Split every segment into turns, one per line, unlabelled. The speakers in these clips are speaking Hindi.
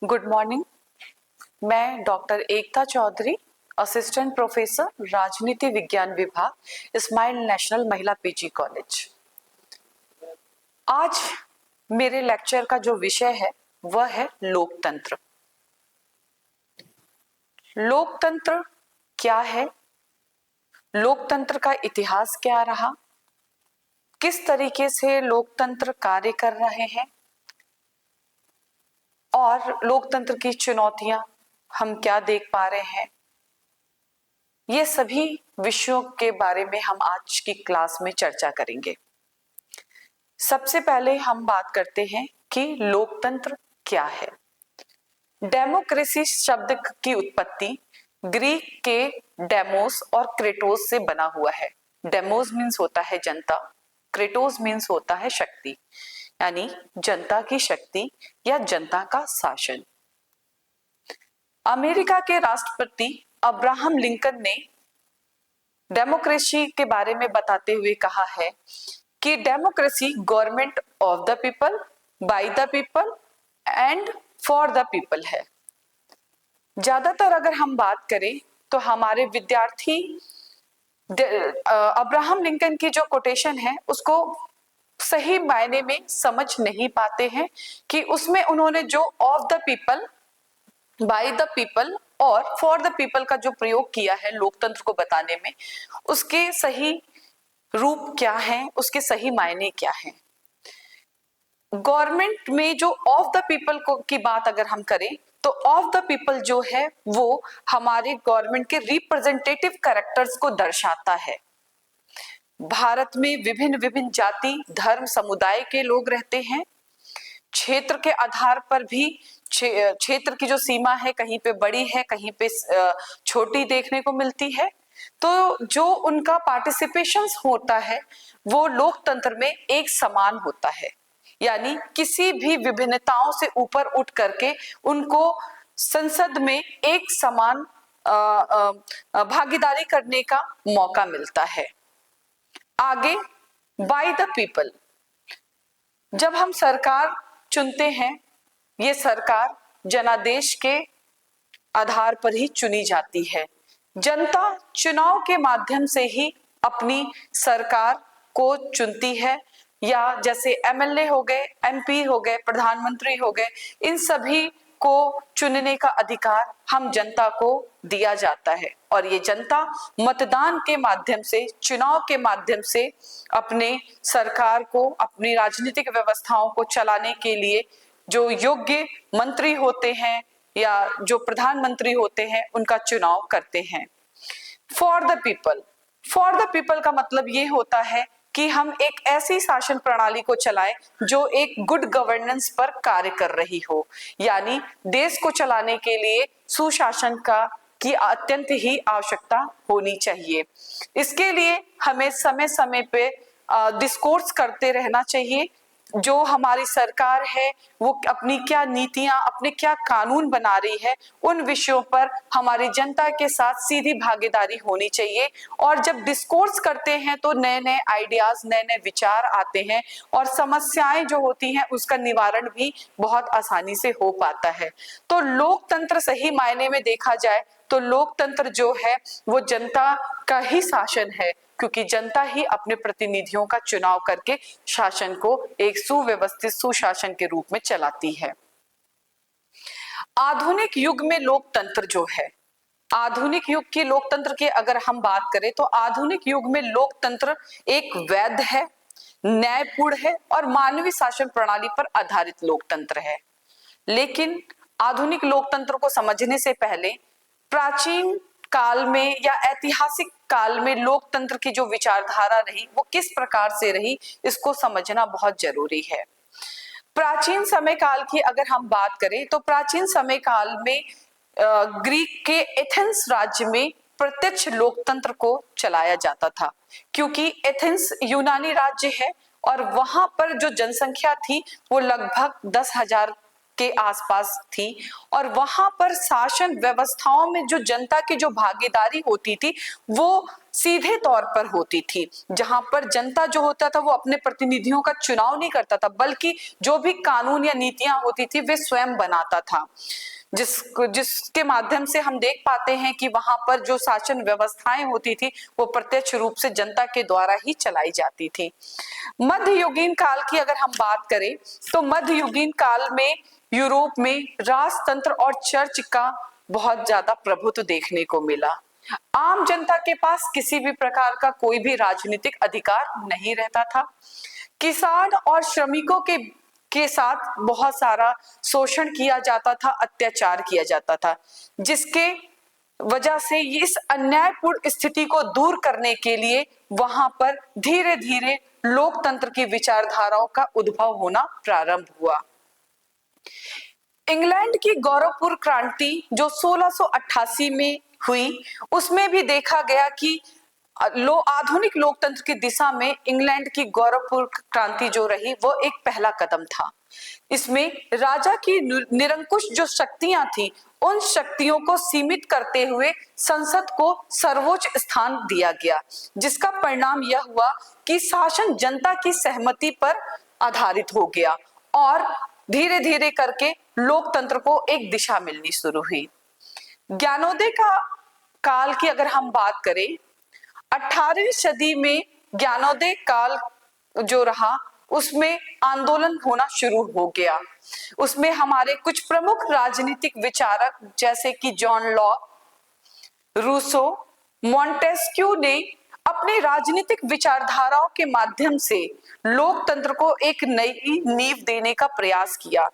Good morning. मैं डॉक्टर एकता चौधरी, असिस्टेंट प्रोफेसर राजनीति विज्ञान विभाग, स्माइल नेशनल महिला पीजी कॉलेज। आज मेरे लेक्चर का जो विषय है वह है लोकतंत्र। लोकतंत्र क्या है, लोकतंत्र का इतिहास क्या रहा, किस तरीके से लोकतंत्र कार्य कर रहे हैं और लोकतंत्र की चुनौतियां हम क्या देख पा रहे हैं, ये सभी विषयों के बारे में हम आज की क्लास में चर्चा करेंगे। सबसे पहले हम बात करते हैं कि लोकतंत्र क्या है। डेमोक्रेसी शब्द की उत्पत्ति ग्रीक के डेमोस और क्रेटोस से बना हुआ है। डेमोस मीन्स होता है जनता, क्रेटोस मीन्स होता है शक्ति, यानी जनता की शक्ति या जनता का शासन। अमेरिका के राष्ट्रपति अब्राहम लिंकन ने डेमोक्रेसी के बारे में बताते हुए कहा है कि democracy government of the people, by the people and for the people है। ज्यादातर अगर हम बात करें तो हमारे विद्यार्थी अब्राहम लिंकन की जो कोटेशन है उसको सही मायने में समझ नहीं पाते हैं कि उसमें उन्होंने जो of the people, by the people और फॉर द पीपल का जो प्रयोग किया है लोकतंत्र को बताने में, उसके सही रूप क्या है, उसके सही मायने क्या हैं। गवर्नमेंट में जो ऑफ द पीपल की बात अगर हम करें तो ऑफ द पीपल जो है वो हमारे गवर्नमेंट के रिप्रेजेंटेटिव कैरेक्टर्स को दर्शाता है। भारत में विभिन्न विभिन्न जाति, धर्म, समुदाय के लोग रहते हैं। क्षेत्र के आधार पर भी क्षेत्र की जो सीमा है कहीं पे बड़ी है, कहीं पे छोटी देखने को मिलती है। तो जो उनका पार्टिसिपेशन होता है वो लोकतंत्र में एक समान होता है, यानी किसी भी विभिन्नताओं से ऊपर उठ करके उनको संसद में एक समान भागीदारी करने का मौका मिलता है। आगे बाय द पीपल, जब हम सरकार चुनते हैं, ये सरकार जनादेश के आधार पर ही चुनी जाती है। जनता चुनाव के माध्यम से ही अपनी सरकार को चुनती है, या जैसे एमएलए हो गए, एमपी हो गए, प्रधानमंत्री हो गए, इन सभी को चुनने का अधिकार हम जनता को दिया जाता है और ये जनता मतदान के माध्यम से, चुनाव के माध्यम से अपने सरकार को, अपनी राजनीतिक व्यवस्थाओं को चलाने के लिए जो योग्य मंत्री होते हैं या जो प्रधानमंत्री होते हैं उनका चुनाव करते हैं। For the people, for the people का मतलब ये होता है कि हम एक ऐसी शासन प्रणाली को चलाएं जो एक गुड गवर्नेंस पर कार्य कर रही हो, यानी देश को चलाने के लिए सुशासन की अत्यंत ही आवश्यकता होनी चाहिए। इसके लिए हमें समय समय पे डिस्कोर्स करते रहना चाहिए। जो हमारी सरकार है वो अपनी क्या नीतियां, अपने क्या कानून बना रही है, उन विषयों पर हमारी जनता के साथ सीधी भागीदारी होनी चाहिए। और जब डिस्कोर्स करते हैं तो नए नए आइडियाज, नए नए विचार आते हैं और समस्याएं जो होती हैं उसका निवारण भी बहुत आसानी से हो पाता है। तो लोकतंत्र सही मायने में देखा जाए तो लोकतंत्र जो है वो जनता का ही शासन है, क्योंकि जनता ही अपने प्रतिनिधियों का चुनाव करके शासन को एक सुव्यवस्थित सुशासन के रूप में चलाती है। आधुनिक युग में लोकतंत्र जो है, आधुनिक युग के लोकतंत्र की अगर हम बात करें तो आधुनिक युग में लोकतंत्र एक वैध है, न्यायपूर्ण है और मानवीय शासन प्रणाली पर आधारित लोकतंत्र है। लेकिन आधुनिक लोकतंत्र को समझने से पहले प्राचीन काल में या ऐतिहासिक काल में लोकतंत्र की जो विचारधारा रही वो किस प्रकार से रही, इसको समझना बहुत जरूरी है। प्राचीन समय काल की अगर हम बात करें तो प्राचीन समय काल में ग्रीक के एथेंस राज्य में प्रत्यक्ष लोकतंत्र को चलाया जाता था, क्योंकि एथेंस यूनानी राज्य है और वहां पर जो जनसंख्या थी वो लगभग 10,000 के आसपास थी और वहां पर शासन व्यवस्थाओं में जो जनता की जो भागीदारी होती थी वो सीधे तौर पर होती थी, जहां पर जनता जो होता था वो अपने प्रतिनिधियों का चुनाव नहीं करता था, बल्कि जो भी कानून या नीतियां होती थी वे स्वयं बनाता था, जिसके माध्यम से हम देख पाते हैं कि वहां पर जो शासन व्यवस्थाएं होती थी वो प्रत्यक्ष रूप से जनता के द्वारा ही चलाई जाती थी। मध्ययुगीन काल की अगर हम बात करें तो मध्ययुगीन काल में यूरोप में राजतंत्र और चर्च का बहुत ज्यादा प्रभुत्व देखने को मिला। आम जनता के पास किसी भी प्रकार का कोई भी राजनीतिक अधिकार नहीं रहता था। किसान और श्रमिकों के साथ बहुत सारा शोषण किया जाता था, अत्याचार किया जाता था, जिसके वजह से इस अन्यायपूर्ण स्थिति को दूर करने के लिए वहां पर धीरे धीरे लोकतंत्र की विचारधाराओं का उद्भव होना प्रारंभ हुआ। इंग्लैंड की गौरवपूर्ण क्रांति जो 1688 में हुई, उसमें भी देखा गया कि आधुनिक लोकतंत्र की दिशा में इंग्लैंड की गौरवपूर्ण क्रांति जो रही वो एक पहला कदम था। इसमें राजा की निरंकुश जो शक्तियां थी उन शक्तियों को सीमित करते हुए संसद को सर्वोच्च स्थान दिया गया, जिसका परिणाम यह हुआ कि शासन जनता की सहमति पर आधारित हो गया और धीरे धीरे करके लोकतंत्र को एक दिशा मिलनी शुरू हुई। ज्ञानोदय का काल की अगर हम बात करें, 18वीं सदी में ज्ञानोदय काल जो रहा उसमें आंदोलन होना शुरू हो गया। उसमें हमारे कुछ प्रमुख राजनीतिक विचारक जैसे कि जॉन लॉक, रूसो, मॉन्टेस्क्यू ने अपने राजनीतिक विचारधाराओं के माध्यम से लोकतंत्र को एक नई नींव देने का प्रयास किया।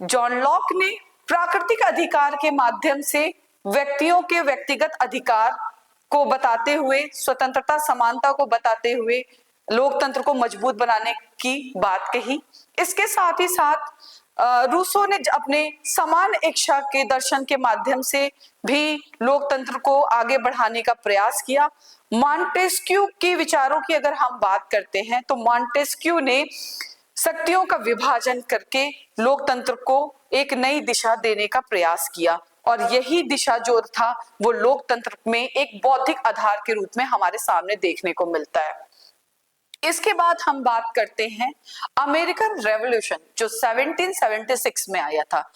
जॉन लॉक ने प्राकृतिक अधिकार के माध्यम से व्यक्तियों के व्यक्तिगत अधिकार को बताते हुए, स्वतंत्रता समानता को बताते हुए लोकतंत्र को मजबूत बनाने की बात कही। इसके साथ ही साथ रूसो ने अपने समान इच्छा के दर्शन के माध्यम से भी लोकतंत्र को आगे बढ़ाने का प्रयास किया। मॉन्टेस्क्यू के विचारों की अगर हम बात करते हैं तो मॉन्टेस्क्यू ने शक्तियों का विभाजन करके लोकतंत्र को एक नई दिशा देने का प्रयास किया और यही दिशा जो था वो लोकतंत्र में एक बौद्धिक आधार के रूप में हमारे सामने देखने को मिलता है। इसके बाद हम बात करते हैं अमेरिकन रेवोल्यूशन जो 1776 में आया था।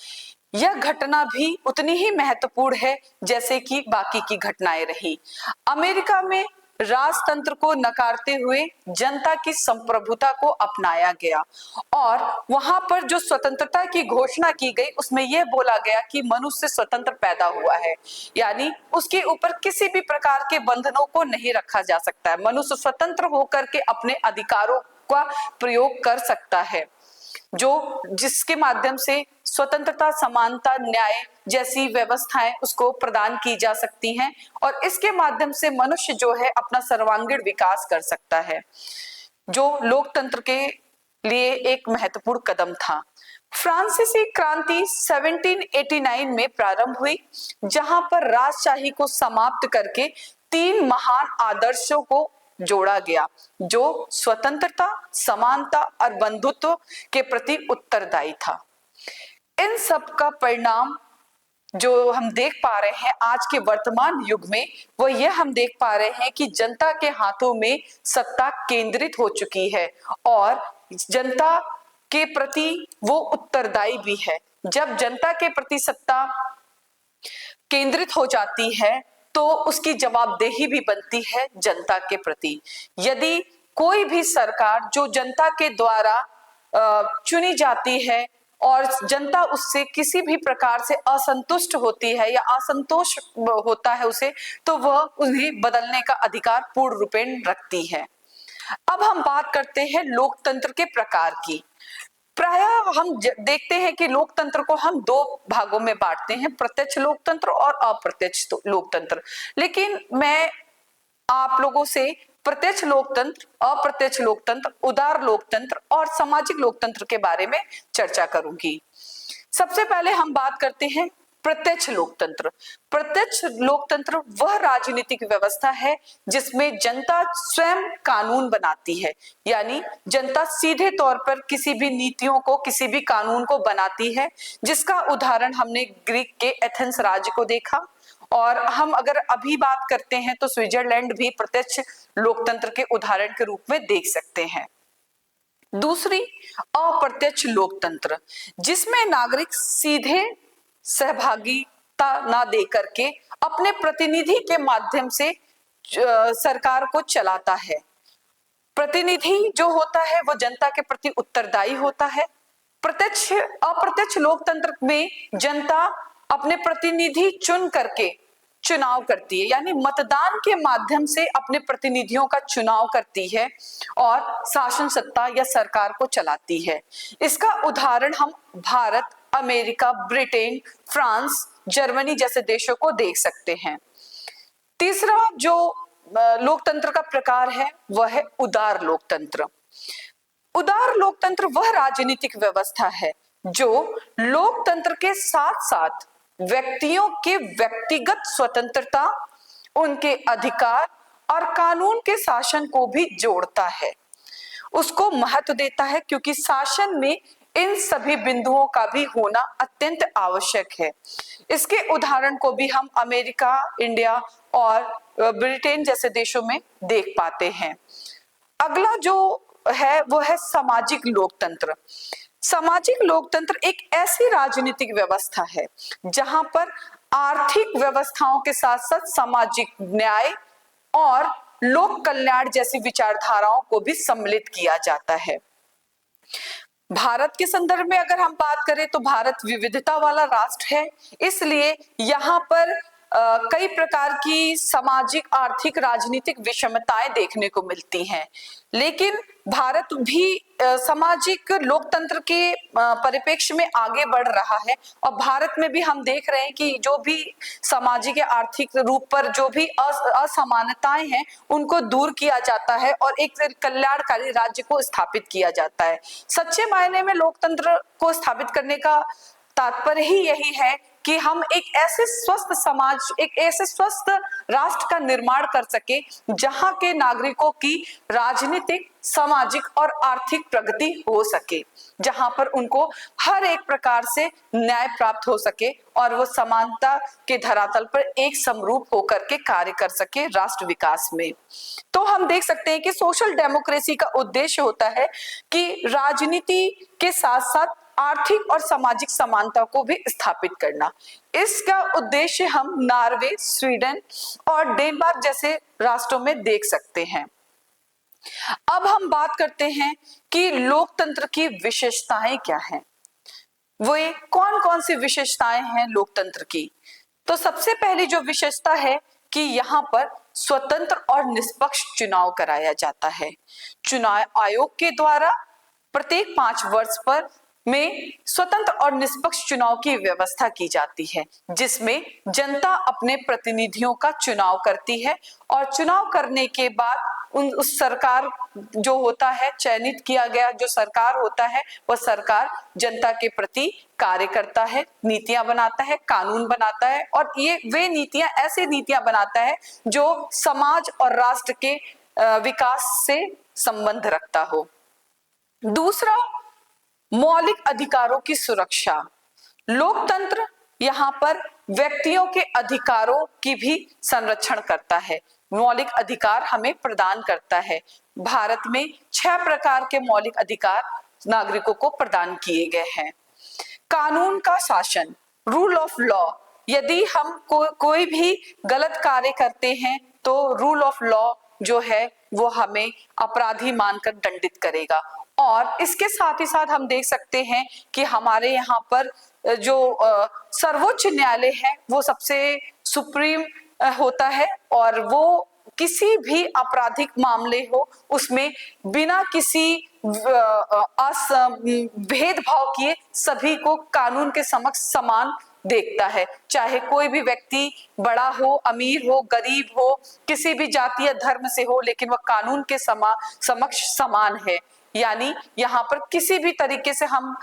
यह घटना भी उतनी ही महत्वपूर्ण है जैसे कि बाकी की घटनाएं रही। अमेरिका में राजतंत्र को नकारते हुए जनता की संप्रभुता को अपनाया गया और वहां पर जो स्वतंत्रता की घोषणा की गई उसमें यह बोला गया कि मनुष्य स्वतंत्र पैदा हुआ है, यानी उसके ऊपर किसी भी प्रकार के बंधनों को नहीं रखा जा सकता है। मनुष्य स्वतंत्र होकर के अपने अधिकारों का प्रयोग कर सकता है, जो जिसके माध्यम से स्वतंत्रता, समानता, न्याय जैसी व्यवस्थाएं उसको प्रदान की जा सकती हैं और इसके माध्यम से मनुष्य जो है अपना सर्वांगीण विकास कर सकता है, जो लोकतंत्र के लिए एक महत्वपूर्ण कदम था। फ्रांसीसी क्रांति 1789 में प्रारंभ हुई, जहां पर राजशाही को समाप्त करके 3 महान आदर्शों को जोड़ा गया जो स्वतंत्रता, समानता और बंधुत्व के प्रति उत्तरदायी था। इन सब का परिणाम जो हम देख पा रहे हैं आज के वर्तमान युग में वो यह हम देख पा रहे हैं कि जनता के हाथों में सत्ता केंद्रित हो चुकी है और जनता के प्रति वो उत्तरदायी भी है। जब जनता के प्रति सत्ता केंद्रित हो जाती है तो उसकी जवाबदेही भी बनती है जनता के प्रति। यदि कोई भी सरकार जो जनता के द्वारा चुनी जाती है और जनता उससे किसी भी प्रकार से असंतुष्ट होती है या असंतोष होता है उसे, तो वह उन्हें बदलने का अधिकार पूर्ण रूपेण रखती है। अब हम बात करते हैं लोकतंत्र के प्रकार की। प्रायः हम देखते हैं कि लोकतंत्र को हम 2 भागों में बांटते हैं, प्रत्यक्ष लोकतंत्र और अप्रत्यक्ष लोकतंत्र। लेकिन मैं आप लोगों से प्रत्यक्ष लोकतंत्र, अप्रत्यक्ष लोकतंत्र, उदार लोकतंत्र और सामाजिक लोकतंत्र के बारे में चर्चा करूंगी। सबसे पहले हम बात करते हैं प्रत्यक्ष लोकतंत्र। प्रत्यक्ष लोकतंत्र वह राजनीतिक व्यवस्था है जिसमें जनता स्वयं कानून बनाती है, यानी जनता सीधे तौर पर किसी भी नीतियों को, किसी भी कानून को बनाती है, जिसका उदाहरण हमने ग्रीक के एथेंस राज्य को देखा। और हम अगर अभी बात करते हैं तो स्विट्जरलैंड भी प्रत्यक्ष लोकतंत्र के उदाहरण के रूप में देख सकते हैं। दूसरी, अप्रत्यक्ष लोकतंत्र, जिसमें नागरिक सीधे सहभागिता ना दे करके अपने प्रतिनिधि के माध्यम से सरकार को चलाता है। प्रतिनिधि जो होता है वो जनता के प्रति उत्तरदायी होता है। अप्रत्यक्ष लोकतंत्र में जनता अपने प्रतिनिधि चुन करके चुनाव करती है, यानी मतदान के माध्यम से अपने प्रतिनिधियों का चुनाव करती है और शासन सत्ता या सरकार को चलाती है। इसका उदाहरण हम Bharat, America, Britain, France, Germany जैसे देशों को देख सकते हैं। तीसरा जो लोकतंत्र का प्रकार है वह है उदार लोकतंत्र। उदार लोकतंत्र वह राजनीतिक व्यवस्था है जो लोकतंत्र के साथ साथ व्यक्तियों के व्यक्तिगत स्वतंत्रता, उनके अधिकार और कानून के शासन को भी जोड़ता है, उसको महत्व देता है, क्योंकि शासन में इन सभी बिंदुओं का भी होना अत्यंत आवश्यक है। इसके उदाहरण को भी हम अमेरिका, इंडिया और ब्रिटेन जैसे देशों में देख पाते हैं। अगला जो है वो है सामाजिक लोकतंत्र। सामाजिक लोकतंत्र एक ऐसी राजनीतिक व्यवस्था है जहां पर आर्थिक व्यवस्थाओं के साथ साथ सामाजिक न्याय और लोक कल्याण जैसी विचारधाराओं को भी सम्मिलित किया जाता है। भारत के संदर्भ में अगर हम बात करें तो भारत विविधता वाला राष्ट्र है, इसलिए यहाँ पर कई प्रकार की सामाजिक, आर्थिक, राजनीतिक विषमताएं देखने को मिलती हैं, लेकिन भारत भी सामाजिक लोकतंत्र के परिप्रेक्ष्य में आगे बढ़ रहा है। और भारत में भी हम देख रहे हैं कि जो भी सामाजिक या आर्थिक रूप पर जो भी असमानताएं हैं उनको दूर किया जाता है और एक कल्याणकारी राज्य को स्थापित किया जाता है। सच्चे मायने में लोकतंत्र को स्थापित करने का तात्पर्य ही यही है कि हम एक ऐसे स्वस्थ समाज, एक ऐसे स्वस्थ राष्ट्र का निर्माण कर सके जहां के नागरिकों की राजनीतिक, सामाजिक और आर्थिक प्रगति हो सके, जहां पर उनको हर एक प्रकार से न्याय प्राप्त हो सके और वो समानता के धरातल पर एक समरूप होकर के कार्य कर सके राष्ट्र विकास में। तो हम देख सकते हैं कि सोशल डेमोक्रेसी का उद्देश्य होता है कि राजनीति के साथ साथ आर्थिक और सामाजिक समानता को भी स्थापित करना। इसका उद्देश्य हम नॉर्वे, स्वीडन और डेनमार्क जैसे राष्ट्रों में देख सकते हैं। अब हम बात करते हैं कि लोकतंत्र की विशेषताएं क्या हैं, वो कौन कौन सी विशेषताएं हैं लोकतंत्र की। तो सबसे पहली जो विशेषता है कि यहाँ पर स्वतंत्र और निष्पक्ष चुनाव कराया जाता है। चुनाव आयोग के द्वारा प्रत्येक 5 वर्ष पर में स्वतंत्र और निष्पक्ष चुनाव की व्यवस्था की जाती है, जिसमें जनता अपने प्रतिनिधियों का चुनाव करती है और चुनाव करने के बाद उस सरकार जो होता है, चयनित किया गया जो सरकार होता है, वह सरकार जनता के प्रति कार्य करता है, नीतियां बनाता है, कानून बनाता है और ये वे नीतियां ऐसी नीतियां बनाता है जो समाज और राष्ट्र के विकास से संबंध रखता हो। दूसरा, मौलिक अधिकारों की सुरक्षा। लोकतंत्र यहाँ पर व्यक्तियों के अधिकारों की भी संरक्षण करता है, मौलिक अधिकार हमें प्रदान करता है। भारत में 6 प्रकार के मौलिक अधिकार नागरिकों को प्रदान किए गए हैं। कानून का शासन, रूल ऑफ लॉ, यदि हम कोई भी गलत कार्य करते हैं तो रूल ऑफ लॉ जो है वो हमें अपराधी मानकर दंडित करेगा। और इसके साथ ही साथ हम देख सकते हैं कि हमारे यहाँ पर जो सर्वोच्च न्यायालय है वो सबसे सुप्रीम होता है और वो किसी भी आपराधिक मामले हो उसमें बिना किसी भेदभाव किए सभी को कानून के समक्ष समान देखता है, चाहे कोई भी व्यक्ति बड़ा हो, अमीर हो, गरीब हो, किसी भी जाति या धर्म से हो, लेकिन वह कानून के समक्ष समान है। यानी यहाँ पर किसी भी तरीके से हम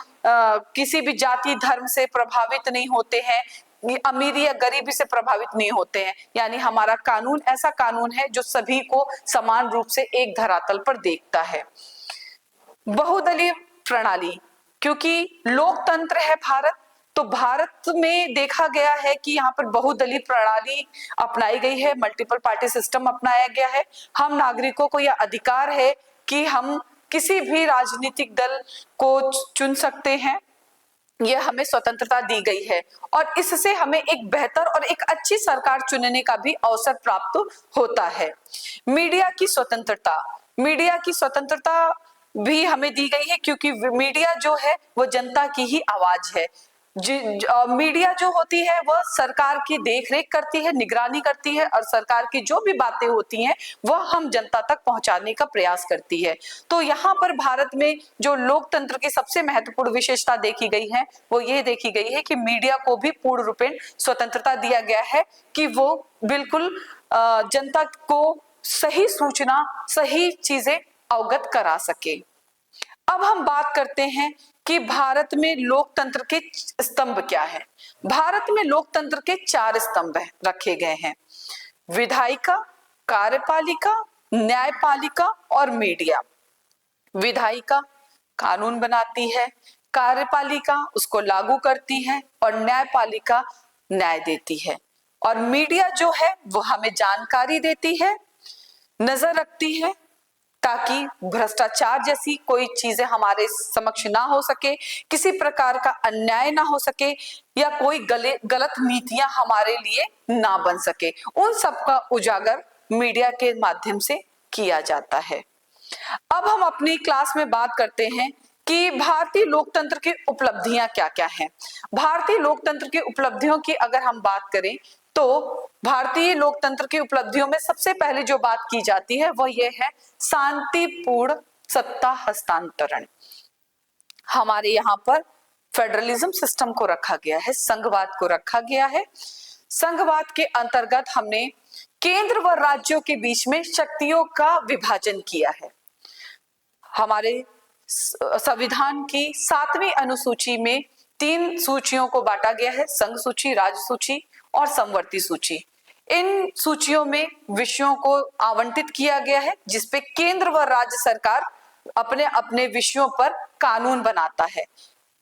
किसी भी जाति धर्म से प्रभावित नहीं होते हैं, अमीरी या गरीबी से प्रभावित नहीं होते हैं। यानी हमारा कानून ऐसा कानून है जो सभी को समान रूप से एक धरातल पर देखता है। बहुदलीय प्रणाली, क्योंकि लोकतंत्र है भारत, तो भारत में देखा गया है कि यहाँ पर बहुदलीय प्रणाली अपनाई गई है, मल्टीपल पार्टी सिस्टम अपनाया गया है। हम नागरिकों को यह अधिकार है कि हम किसी भी राजनीतिक दल को चुन सकते हैं, यह हमें स्वतंत्रता दी गई है और इससे हमें एक बेहतर और एक अच्छी सरकार चुनने का भी अवसर प्राप्त होता है। मीडिया की स्वतंत्रता, मीडिया की स्वतंत्रता भी हमें दी गई है, क्योंकि मीडिया जो है वो जनता की ही आवाज है। मीडिया जो होती है वह सरकार की देखरेख करती है, निगरानी करती है और सरकार की जो भी बातें होती हैं वह हम जनता तक पहुंचाने का प्रयास करती है। तो यहाँ पर भारत में जो लोकतंत्र की सबसे महत्वपूर्ण विशेषता देखी गई है वो ये देखी गई है कि मीडिया को भी पूर्ण रूपेण स्वतंत्रता दिया गया है कि वो बिल्कुल जनता को सही सूचना, सही चीजें अवगत करा सके। अब हम बात करते हैं कि भारत में लोकतंत्र के स्तंभ क्या है। भारत में लोकतंत्र के 4 स्तंभ रखे गए हैं: विधायिका, कार्यपालिका, न्यायपालिका और मीडिया। विधायिका कानून बनाती है, कार्यपालिका उसको लागू करती है और न्यायपालिका न्याय देती है, और मीडिया जो है वो हमें जानकारी देती है, नजर रखती है ताकि भ्रष्टाचार जैसी कोई चीजें हमारे समक्ष ना हो सके, किसी प्रकार का अन्याय ना हो सके या कोई गलत नीतियां हमारे लिए ना बन सके। उन सब का उजागर मीडिया के माध्यम से किया जाता है। अब हम अपनी क्लास में बात करते हैं कि भारतीय लोकतंत्र की उपलब्धियां क्या क्या हैं। भारतीय लोकतंत्र की उपलब्धियों की अगर हम बात करें तो भारतीय लोकतंत्र की उपलब्धियों में सबसे पहले जो बात की जाती है वह यह है शांतिपूर्ण सत्ता हस्तांतरण। हमारे यहाँ पर फेडरलिज्म सिस्टम को रखा गया है, संघवाद को रखा गया है। संघवाद के अंतर्गत हमने केंद्र व राज्यों के बीच में शक्तियों का विभाजन किया है। हमारे संविधान की 7वीं अनुसूची में 3 सूचियों को बांटा गया है: संघ सूची, राज्य सूची और समवर्ती सूची। इन सूचियों में विषयों को आवंटित किया गया है जिसपे केंद्र व राज्य सरकार अपने अपने विषयों पर कानून बनाता है।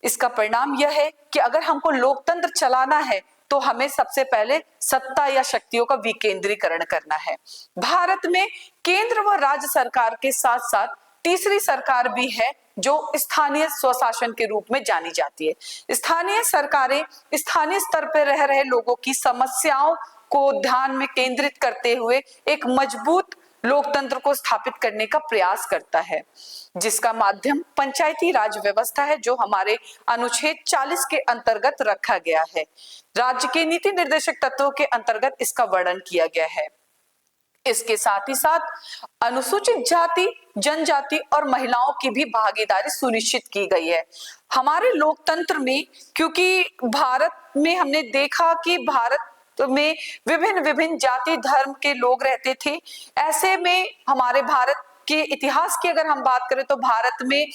इसका परिणाम यह है कि अगर हमको लोकतंत्र चलाना है तो हमें सबसे पहले सत्ता या शक्तियों का विकेंद्रीकरण करना है। भारत में केंद्र व राज्य सरकार के साथ साथ तीसरी सरकार भी है जो स्थानीय स्वशासन के रूप में जानी जाती है। स्थानीय सरकारें स्थानीय स्तर पर रह रहे लोगों की समस्याओं को ध्यान में केंद्रित करते हुए एक मजबूत लोकतंत्र को स्थापित करने का प्रयास करता है, जिसका माध्यम पंचायती राज व्यवस्था है जो हमारे अनुच्छेद 40 के अंतर्गत रखा गया है। राज्य के नीति निर्देशक तत्वों के अंतर्गत इसका वर्णन किया गया है। इसके साथ ही साथ अनुसूचित जाति, जनजाति और महिलाओं की भी भागीदारी सुनिश्चित की गई है हमारे लोकतंत्र में, क्योंकि भारत में हमने देखा कि भारत में विभिन्न विभिन्न जाति धर्म के लोग रहते थे। ऐसे में हमारे भारत के इतिहास की अगर हम बात करें तो भारत में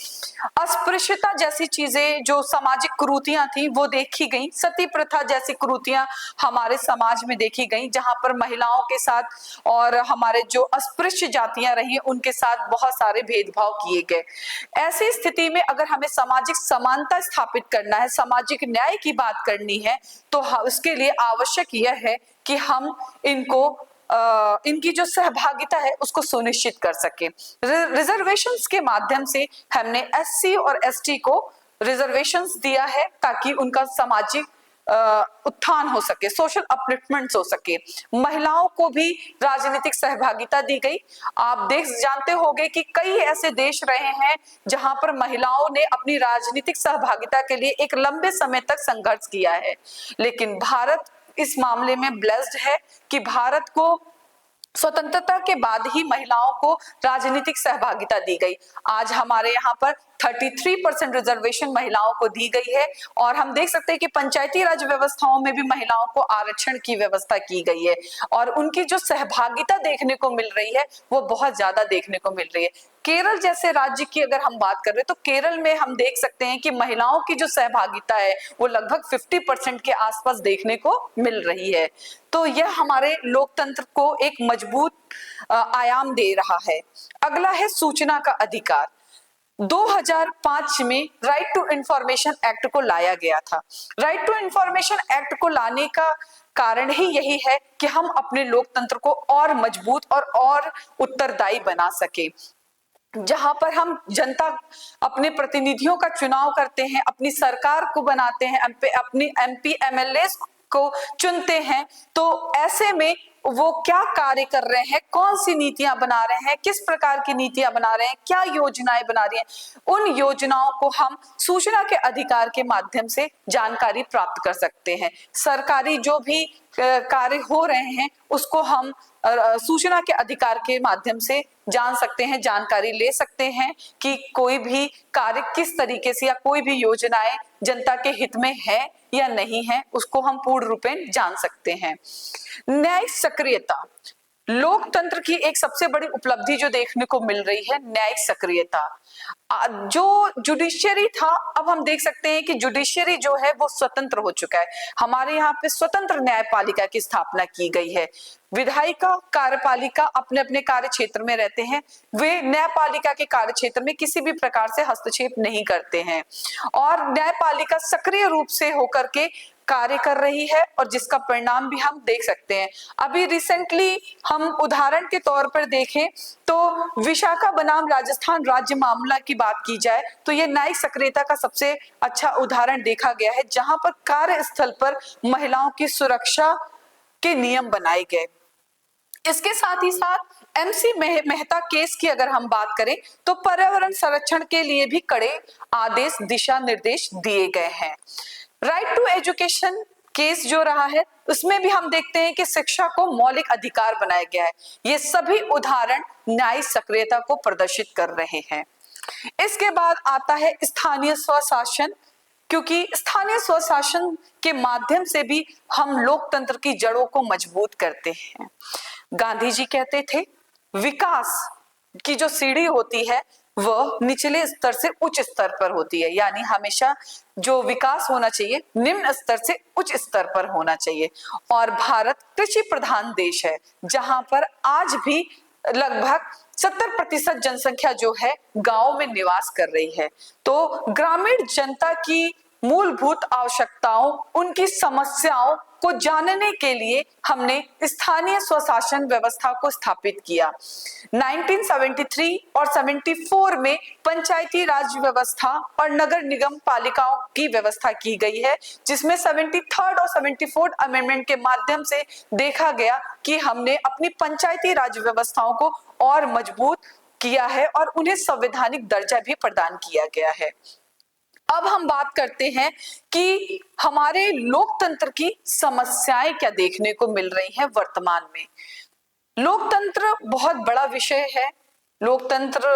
अस्पृश्यता जैसी चीजें, जो सामाजिक कुरीतियां थी वो देखी गई। सती प्रथा जैसी कुरीतियां हमारे समाज में देखी गई, जहां पर महिलाओं के साथ और हमारे जो अस्पृश्य जातियां रही उनके साथ बहुत सारे भेदभाव किए गए। ऐसी स्थिति में अगर हमें सामाजिक समानता स्थापित करना है, सामाजिक न्याय की बात करनी है, तो उसके लिए आवश्यक यह है कि हम इनकी जो सहभागिता है उसको सुनिश्चित कर सके। रिजर्वेशंस के माध्यम से हमने एससी और एसटी को रिजर्वेशंस दिया है ताकि उनका सामाजिक उत्थान हो सके, सोशल अपलिफ्टमेंट हो सके। महिलाओं को भी राजनीतिक सहभागिता दी गई। आप जानते होंगे कि कई ऐसे देश रहे हैं जहां पर महिलाओं ने अपनी राजनीतिक सहभागिता के लिए एक लंबे समय तक संघर्ष किया है, लेकिन भारत इस मामले में ब्लेस्ड है कि भारत को स्वतंत्रता के बाद ही महिलाओं को राजनीतिक सहभागिता दी गई। आज हमारे यहाँ पर 33% रिजर्वेशन महिलाओं को दी गई है। और हम देख सकते हैं कि पंचायती राज व्यवस्थाओं में भी महिलाओं को आरक्षण की व्यवस्था की गई है और उनकी जो सहभागिता देखने को मिल रही है वो बहुत ज्यादा देखने को मिल रही है। केरल जैसे राज्य की अगर हम बात कर रहे हैं तो केरल में हम देख सकते हैं कि महिलाओं की जो सहभागिता है वो लगभग 50% के आसपास देखने को मिल रही है। तो यह हमारे लोकतंत्र को एक मजबूत आयाम दे रहा है। अगला है सूचना का अधिकार। 2005 में राइट टू इंफॉर्मेशन एक्ट को लाया गया था। राइट टू इंफॉर्मेशन एक्ट को लाने का कारण ही यही है कि हम अपने लोकतंत्र को और मजबूत और उत्तरदायी बना सके, जहां पर हम जनता अपने प्रतिनिधियों का चुनाव करते हैं, अपनी सरकार को बनाते हैं, अपनी एमपी एमएलए को चुनते हैं। तो ऐसे में वो क्या कार्य कर रहे हैं, कौन सी नीतियां बना रहे हैं, किस प्रकार की नीतियां बना रहे हैं, क्या योजनाएं बना रही हैं, उन योजनाओं को हम सूचना के अधिकार के माध्यम से जानकारी प्राप्त कर सकते हैं। सरकारी जो भी कार्य हो रहे हैं उसको हम सूचना के अधिकार के माध्यम से जान सकते हैं, जानकारी ले सकते हैं कि कोई भी कार्य किस तरीके से या कोई भी योजनाएं जनता के हित में है या नहीं है, उसको हम पूर्ण रूपेण जान सकते हैं। न्यायिक सक्रियता, लोकतंत्र की एक सबसे बड़ी उपलब्धि जो देखने को मिल रही है, न्यायिक सक्रियता। जो जुडिशियरी था, अब हम देख सकते हैं कि जुडिशियरी जो है वो स्वतंत्र हो चुका है। हमारे यहाँ पे स्वतंत्र न्यायपालिका की स्थापना की गई है। विधायिका कार्यपालिका अपने अपने कार्य क्षेत्र में रहते हैं, वे न्यायपालिका के कार्य क्षेत्र में किसी भी प्रकार से हस्तक्षेप नहीं करते हैं और न्यायपालिका सक्रिय रूप से होकर के कार्य कर रही है और जिसका परिणाम भी हम देख सकते हैं। अभी रिसेंटली हम उदाहरण के तौर पर देखें तो विशाखा बनाम राजस्थान राज्य मामला की बात की जाए तो यह न्यायिक सक्रियता का सबसे अच्छा उदाहरण देखा गया है, जहां पर कार्यस्थल पर महिलाओं की सुरक्षा के नियम बनाए गए। इसके साथ ही साथ एमसी मेहता केस की अगर हम बात करें तो पर्यावरण संरक्षण के लिए भी कड़े आदेश दिशा निर्देश दिए गए हैं। राइट टू एजुकेशन केस जो रहा है उसमें भी हम देखते हैं कि शिक्षा को मौलिक अधिकार बनाया गया है। ये सभी उदाहरण न्यायिक सक्रियता को प्रदर्शित कर रहे हैं। इसके बाद आता है स्थानीय स्वशासन, क्योंकि स्थानीय स्वशासन के माध्यम से भी हम लोकतंत्र की जड़ों को मजबूत करते हैं। गांधी जी कहते थे विकास की जो सीढ़ी होती है वह निचले स्तर से उच्च स्तर पर होती है, यानी हमेशा जो विकास होना चाहिए निम्न स्तर से उच्च स्तर पर होना चाहिए। और भारत कृषि प्रधान देश है, जहां पर आज भी लगभग 70% जनसंख्या जो है गांव में निवास कर रही है। तो ग्रामीण जनता की मूलभूत आवश्यकताओं, उनकी समस्याओं को जानने के लिए हमने स्थानीय स्वशासन व्यवस्था को स्थापित किया। 1973 और 74 में पंचायती राज व्यवस्था और नगर निगम पालिकाओं की व्यवस्था की गई है, जिसमें 73rd और 74th अमेंडमेंट के माध्यम से देखा गया कि हमने अपनी पंचायती राज व्यवस्थाओं को और मजबूत किया है और उन्हें संवैधानिक दर्जा भी प्रदान किया गया है। अब हम बात करते हैं कि हमारे लोकतंत्र की समस्याएं क्या देखने को मिल रही हैं वर्तमान में। लोकतंत्र बहुत बड़ा विषय है। लोकतंत्र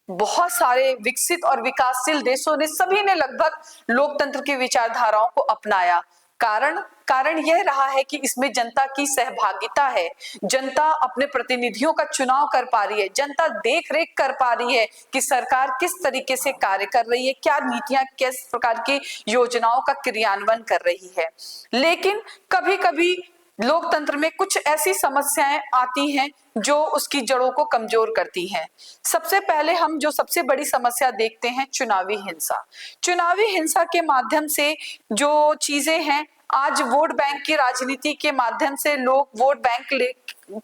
बहुत सारे विकसित और विकासशील देशों ने सभी ने लगभग लोकतंत्र की विचारधाराओं को अपनाया। कारण यह रहा है कि इसमें जनता की सहभागिता है, जनता अपने प्रतिनिधियों का चुनाव कर पा रही है, जनता देख रेख कर पा रही है कि सरकार किस तरीके से कार्य कर रही है, क्या नीतियां किस प्रकार की योजनाओं का क्रियान्वयन कर रही है। लेकिन कभी कभी लोकतंत्र में कुछ ऐसी समस्याएं आती हैं जो उसकी जड़ों को कमजोर करती हैं। सबसे पहले हम जो सबसे बड़ी समस्या देखते हैं चुनावी हिंसा। चुनावी हिंसा के माध्यम से जो चीजें हैं, आज वोट बैंक की राजनीति के माध्यम से लोग वोट बैंक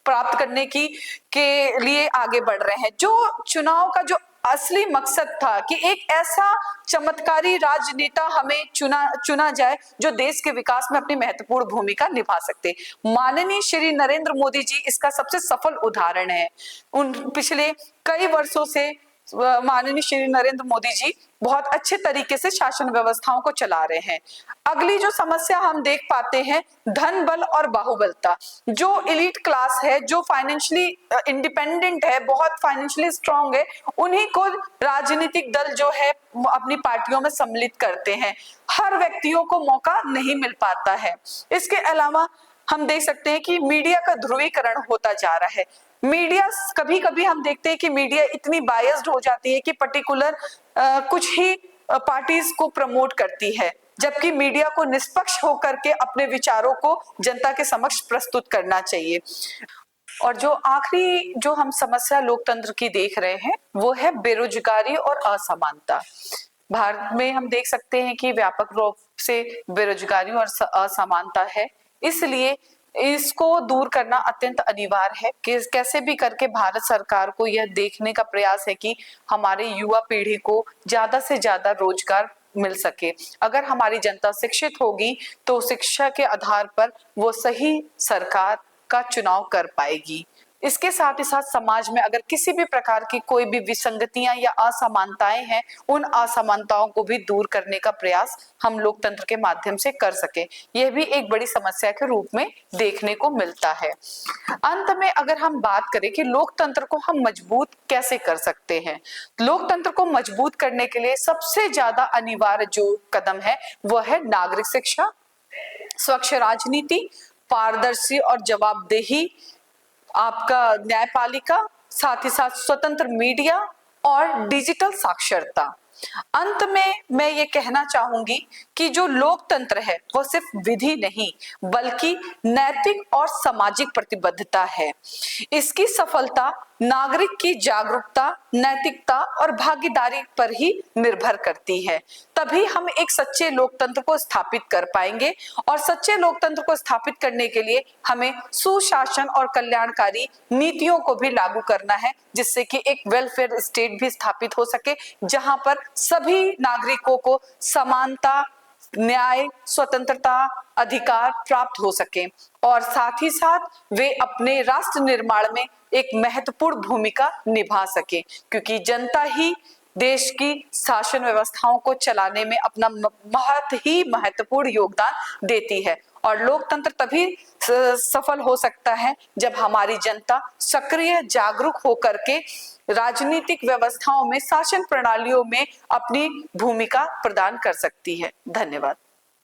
प्राप्त करने के लिए आगे बढ़ रहे हैं। जो चुनाव का जो असली मकसद था कि एक ऐसा चमत्कारी राजनेता हमें चुना जाए जो देश के विकास में अपनी महत्वपूर्ण भूमिका निभा सकते। माननीय श्री नरेंद्र मोदी जी इसका सबसे सफल उदाहरण है। उन पिछले कई वर्षों से माननीय श्री नरेंद्र मोदी जी बहुत अच्छे तरीके से शासन व्यवस्थाओं को चला रहे हैं। अगली जो समस्या हम देख पाते हैं, धन बल और बाहुबलता। जो एलीट क्लास है, जो फाइनेंशियली इंडिपेंडेंट है, बहुत फाइनेंशियली स्ट्रांग है, उन्हीं को राजनीतिक दल जो है अपनी पार्टियों में सम्मिलित करते हैं। हर व्यक्तियों को मौका नहीं मिल पाता है। इसके अलावा हम देख सकते हैं कि मीडिया का ध्रुवीकरण होता जा रहा है। मीडिया, कभी कभी हम देखते हैं कि मीडिया इतनी बायस्ड हो जाती है कि पर्टिकुलर कुछ ही पार्टीज को प्रमोट करती है, जबकि मीडिया को निष्पक्ष होकर के अपने विचारों को जनता के समक्ष प्रस्तुत करना चाहिए। और जो आखिरी जो हम समस्या लोकतंत्र की देख रहे हैं वो है बेरोजगारी और असमानता। भारत में हम देख सकते हैं कि व्यापक रूप से बेरोजगारी और असमानता है, इसलिए इसको दूर करना अत्यंत अनिवार्य है कि कैसे भी करके भारत सरकार को यह देखने का प्रयास है कि हमारे युवा पीढ़ी को ज्यादा से ज्यादा रोजगार मिल सके। अगर हमारी जनता शिक्षित होगी तो शिक्षा के आधार पर वो सही सरकार का चुनाव कर पाएगी। इसके साथ ही साथ समाज में अगर किसी भी प्रकार की कोई भी विसंगतियां या असमानताएं हैं, उन असमानताओं को भी दूर करने का प्रयास हम लोकतंत्र के माध्यम से कर सके। यह भी एक बड़ी समस्या के रूप में देखने को मिलता है। अंत में अगर हम बात करें कि लोकतंत्र को हम मजबूत कैसे कर सकते हैं, लोकतंत्र को मजबूत करने के लिए सबसे ज्यादा अनिवार्य जो कदम है वो है नागरिक शिक्षा, स्वच्छ राजनीति, पारदर्शी और जवाबदेही आपका न्यायपालिका, साथ ही साथ स्वतंत्र मीडिया और डिजिटल साक्षरता। अंत में मैं ये कहना चाहूंगी कि जो लोकतंत्र है वो सिर्फ विधि नहीं बल्कि नैतिक और सामाजिक प्रतिबद्धता है। इसकी सफलता नागरिक की जागरूकता, नैतिकता और भागीदारी पर ही निर्भर करती है। तभी हम एक सच्चे लोकतंत्र को स्थापित कर पाएंगे, और सच्चे लोकतंत्र को स्थापित करने के लिए हमें सुशासन और कल्याणकारी नीतियों को भी लागू करना है, जिससे कि एक वेलफेयर स्टेट भी स्थापित हो सके, जहां पर सभी नागरिकों को समानता, न्याय, स्वतंत्रता, अधिकार प्राप्त हो सके, और साथ ही साथ वे अपने राष्ट्र निर्माण में एक महत्वपूर्ण भूमिका निभा सके, क्योंकि जनता ही देश की शासन व्यवस्थाओं को चलाने में अपना बहुत ही महत्वपूर्ण योगदान देती है। और लोकतंत्र तभी सफल हो सकता है जब हमारी जनता सक्रिय, जागरूक होकर के राजनीतिक व्यवस्थाओं में, शासन प्रणालियों में अपनी भूमिका प्रदान कर सकती है। धन्यवाद।